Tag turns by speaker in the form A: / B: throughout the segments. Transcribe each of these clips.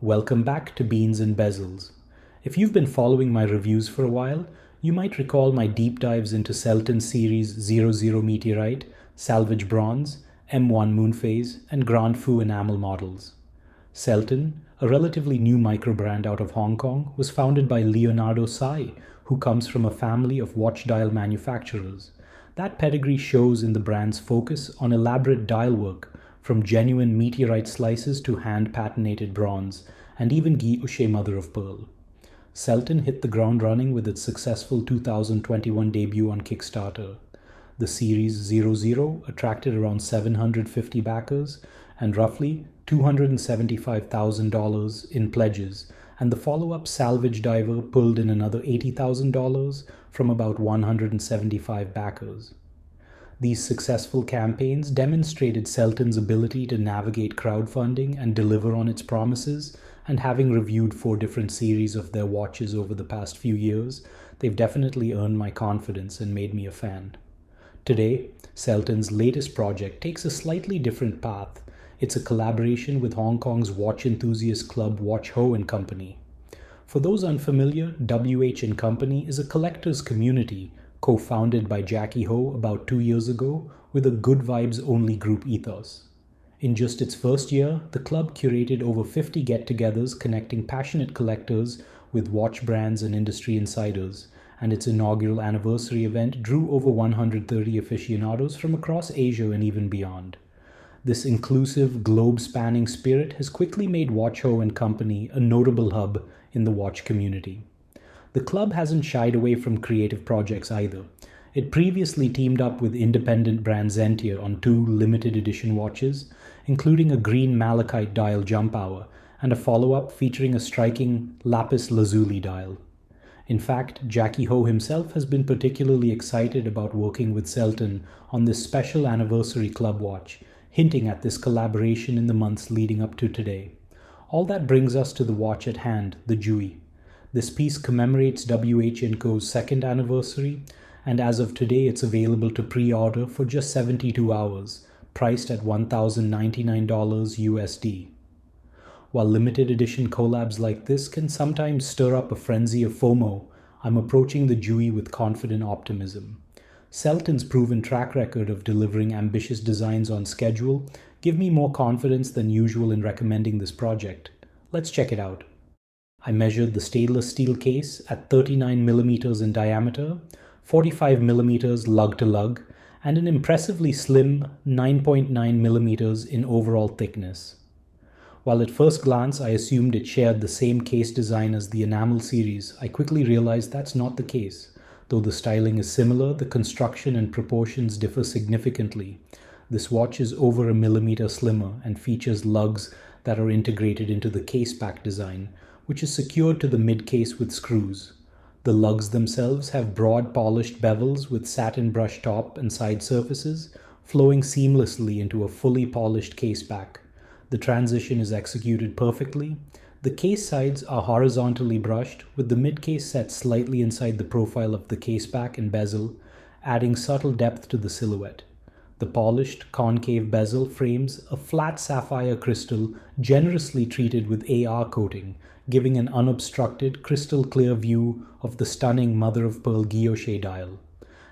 A: Welcome back to Beans and Bezels. If you've been following my reviews for a while, you might recall my deep dives into Selten Series 00 Meteorite, Salvage Bronze, M1 Moonphase, and Grand Feu Enamel models. Selten, a relatively new microbrand out of Hong Kong, was founded by Leonardo Tsai, who comes from a family of watch dial manufacturers. That pedigree shows in the brand's focus on elaborate dial work, from genuine meteorite slices to hand-patinated bronze, and even Guilloché mother of pearl. Selten hit the ground running with its successful 2021 debut on Kickstarter. The Series 00 attracted around 750 backers and roughly $275,000 in pledges, and the follow-up Salvage Diver pulled in another $80,000 from about 175 backers. These successful campaigns demonstrated Selten's ability to navigate crowdfunding and deliver on its promises, and having reviewed 4 different series of their watches over the past few years, they've definitely earned my confidence and made me a fan. Today, Selten's latest project takes a slightly different path. It's a collaboration with Hong Kong's watch enthusiast club WatchHo Co. For those unfamiliar, WH & Company is a collectors community co-founded by Jackie Ho about 2 years ago with a good vibes only group ethos. In just its first year, the club curated over 50 get-togethers connecting passionate collectors with watch brands and industry insiders, and its inaugural anniversary event drew over 130 aficionados from across Asia and even beyond. This inclusive, globe-spanning spirit has quickly made WatchHo & Company a notable hub in the watch community. The club hasn't shied away from creative projects either. It previously teamed up with independent brand Zentier on 2 limited edition watches, including a green malachite dial jump hour and a follow-up featuring a striking lapis lazuli dial. In fact, Jackie Ho himself has been particularly excited about working with Selten on this special anniversary club watch, hinting at this collaboration in the months leading up to today. All that brings us to the watch at hand, the Jui. This piece commemorates WH & Co.'s 2nd anniversary, and as of today it's available to pre-order for just 72 hours, priced at $1,099 USD. While limited edition collabs like this can sometimes stir up a frenzy of FOMO, I'm approaching the Jui with confident optimism. Selten's proven track record of delivering ambitious designs on schedule give me more confidence than usual in recommending this project. Let's check it out. I measured the stainless steel case at 39mm in diameter, 45mm lug to lug, and an impressively slim 9.9mm in overall thickness. While at first glance I assumed it shared the same case design as the Enamel series, I quickly realized that's not the case. Though the styling is similar, the construction and proportions differ significantly. This watch is over a millimeter slimmer and features lugs that are integrated into the case back design, which is secured to the mid-case with screws. The lugs themselves have broad polished bevels with satin brush top and side surfaces, flowing seamlessly into a fully polished case back. The transition is executed perfectly. The case sides are horizontally brushed, with the mid-case set slightly inside the profile of the case back and bezel, adding subtle depth to the silhouette. The polished, concave bezel frames a flat sapphire crystal generously treated with AR coating, giving an unobstructed, crystal-clear view of the stunning mother-of-pearl Guilloché dial.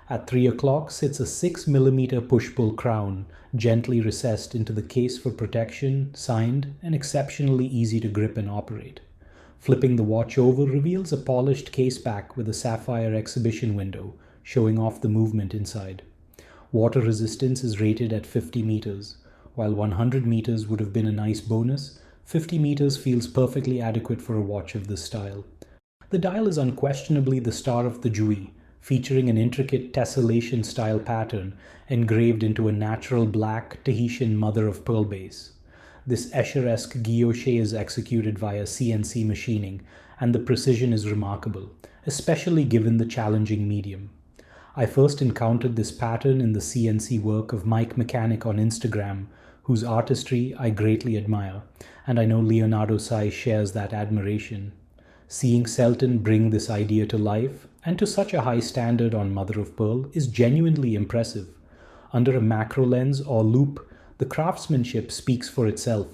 A: At 3 o'clock sits a 6mm push-pull crown, gently recessed into the case for protection, signed, and exceptionally easy to grip and operate. Flipping the watch over reveals a polished case back with a sapphire exhibition window, showing off the movement inside. Water resistance is rated at 50 meters. While 100 meters would have been a nice bonus, 50 meters feels perfectly adequate for a watch of this style. The dial is unquestionably the star of the Jui, featuring an intricate tessellation style pattern engraved into a natural black Tahitian mother-of-pearl base. This Escher-esque guilloché is executed via CNC machining, and the precision is remarkable, especially given the challenging medium. I first encountered this pattern in the CNC work of Mike Mechanic on Instagram, whose artistry I greatly admire, and I know Leonardo Tsai shares that admiration. Seeing Selten bring this idea to life, and to such a high standard on mother of pearl, is genuinely impressive. Under a macro lens or loop, the craftsmanship speaks for itself.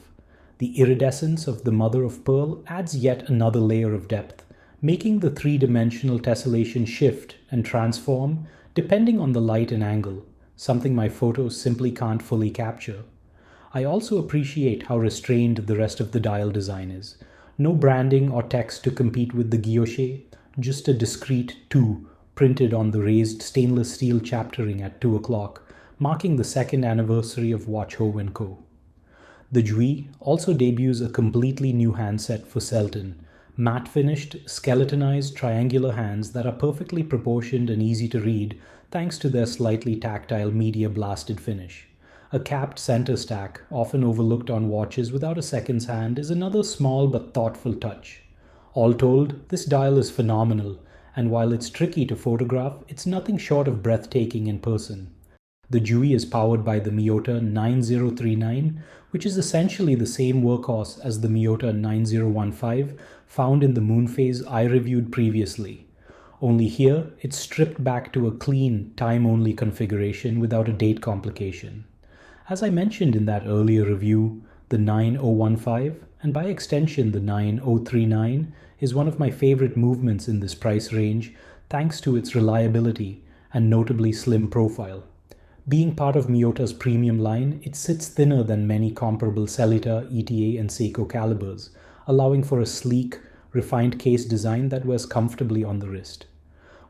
A: The iridescence of the mother of pearl adds yet another layer of depth, making the three-dimensional tessellation shift and transform depending on the light and angle, something my photos simply can't fully capture. I also appreciate how restrained the rest of the dial design is. No branding or text to compete with the Guilloché, just a discrete 2 printed on the raised stainless steel chaptering at 2 o'clock, marking the second anniversary of WatchHo Co. The Jui also debuts a completely new handset for Selten, matte-finished, skeletonized triangular hands that are perfectly proportioned and easy to read thanks to their slightly tactile media-blasted finish. A capped center stack, often overlooked on watches without a seconds hand, is another small but thoughtful touch. All told, this dial is phenomenal, and while it's tricky to photograph, it's nothing short of breathtaking in person. The Jui is powered by the Miyota 9039, which is essentially the same workhorse as the Miyota 9015 found in the Moonphase I reviewed previously. Only here, it's stripped back to a clean, time-only configuration without a date complication. As I mentioned in that earlier review, the 9015, and by extension the 9039, is one of my favorite movements in this price range thanks to its reliability and notably slim profile. Being part of Miyota's premium line, it sits thinner than many comparable Sellita, ETA, and Seiko calibers, allowing for a sleek, refined case design that wears comfortably on the wrist.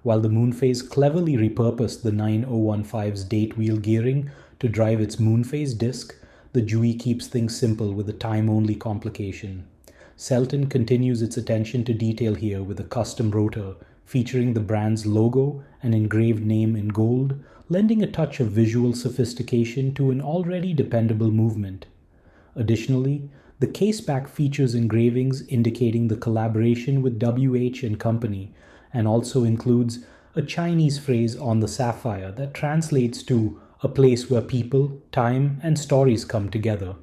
A: While the Moonphase cleverly repurposed the 9015's date wheel gearing to drive its Moonphase disc, the Jui keeps things simple with a time-only complication. Selten continues its attention to detail here with a custom rotor featuring the brand's logo and engraved name in gold, lending a touch of visual sophistication to an already dependable movement. Additionally, the caseback features engravings indicating the collaboration with WH and Company, and also includes a Chinese phrase on the sapphire that translates to a place where people, time, and stories come together,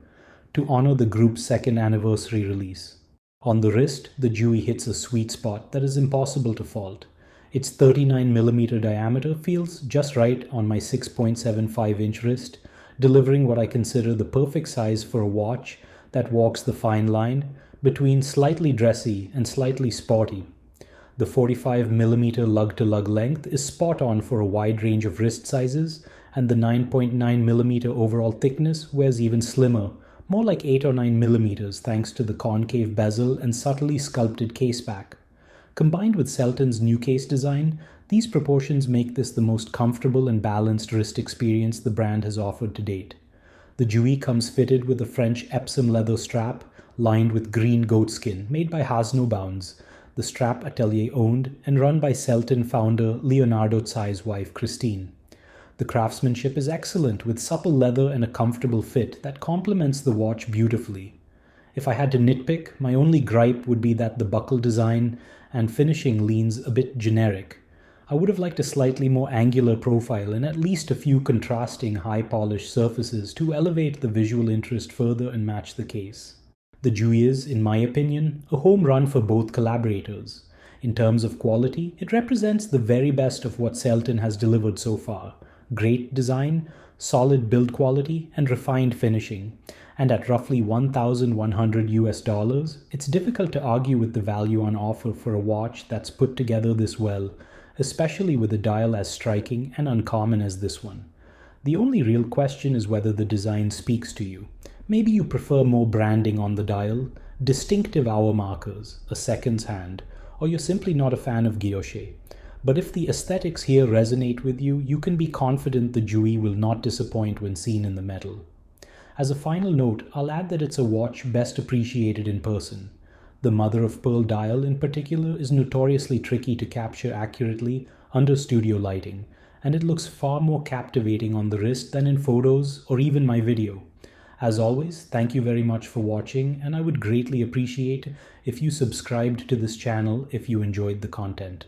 A: to honor the group's second anniversary release. On the wrist, the Jui hits a sweet spot that is impossible to fault. Its 39mm diameter feels just right on my 6.75-inch wrist, delivering what I consider the perfect size for a watch that walks the fine line between slightly dressy and slightly sporty. The 45mm lug-to-lug length is spot on for a wide range of wrist sizes, and the 9.9mm overall thickness wears even slimmer, more like 8 or 9mm thanks to the concave bezel and subtly sculpted caseback. Combined with Selten's new case design, these proportions make this the most comfortable and balanced wrist experience the brand has offered to date. The Jui comes fitted with a French Epsom leather strap lined with green goatskin made by Hasno Bounds, the strap atelier owned and run by Selten founder Leonardo Tsai's wife Christine. The craftsmanship is excellent with supple leather and a comfortable fit that complements the watch beautifully. If I had to nitpick, my only gripe would be that the buckle design and finishing leans a bit generic. I would have liked a slightly more angular profile and at least a few contrasting high-polished surfaces to elevate the visual interest further and match the case. The Jui is, in my opinion, a home run for both collaborators. In terms of quality, it represents the very best of what Selten has delivered so far. Great design, solid build quality, and refined finishing. And at roughly $1,100 it's difficult to argue with the value on offer for a watch that's put together this well, especially with a dial as striking and uncommon as this one. The only real question is whether the design speaks to you. Maybe you prefer more branding on the dial, distinctive hour markers, a seconds hand, or you're simply not a fan of Guilloché. But if the aesthetics here resonate with you, you can be confident the Jui will not disappoint when seen in the metal. As a final note, I'll add that it's a watch best appreciated in person. The mother-of-pearl dial in particular is notoriously tricky to capture accurately under studio lighting, and it looks far more captivating on the wrist than in photos or even my video. As always, thank you very much for watching, and I would greatly appreciate if you subscribed to this channel if you enjoyed the content.